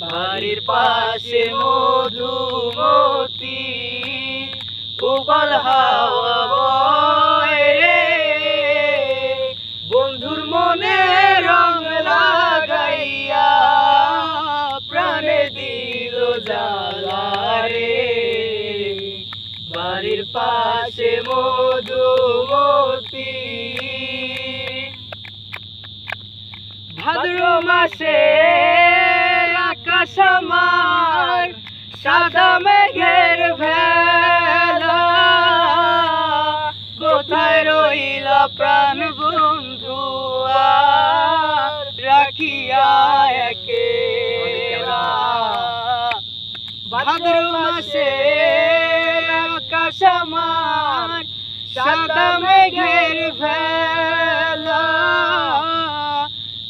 বাড়ির পাশে মধুমতি উবাল হাওয়া বয় রে, বন্ধুর মনে রং লাগাইয়া প্রাণে দিল জ্বালা রে। বাড়ির পাশে মধুমতি। ভাদ্র মাসে আকাশ আমার সাদা মেঘের ভেলা, কোথায় রইলা প্রাণ বন্ধু আর রাখিয়া একেলা। ভাদ্র মাসে আকাশ আমার সাদা মেঘের ভেলা,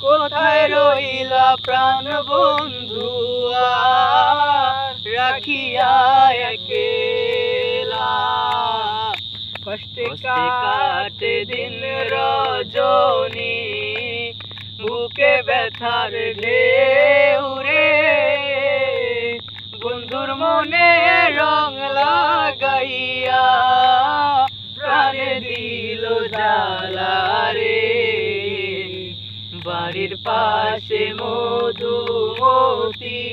কোথায় রইলা প্রাণ বন্ধু আর রাখিয়া একেলা। কষ্টে কাটে দিন রজনী, বুকে ব্যথার ঢেউ রে, বন্ধুর মনে রং লাগাইয়া প্রাণে দিল জ্বালা রে। বাড়ির পাশে মধুমতি।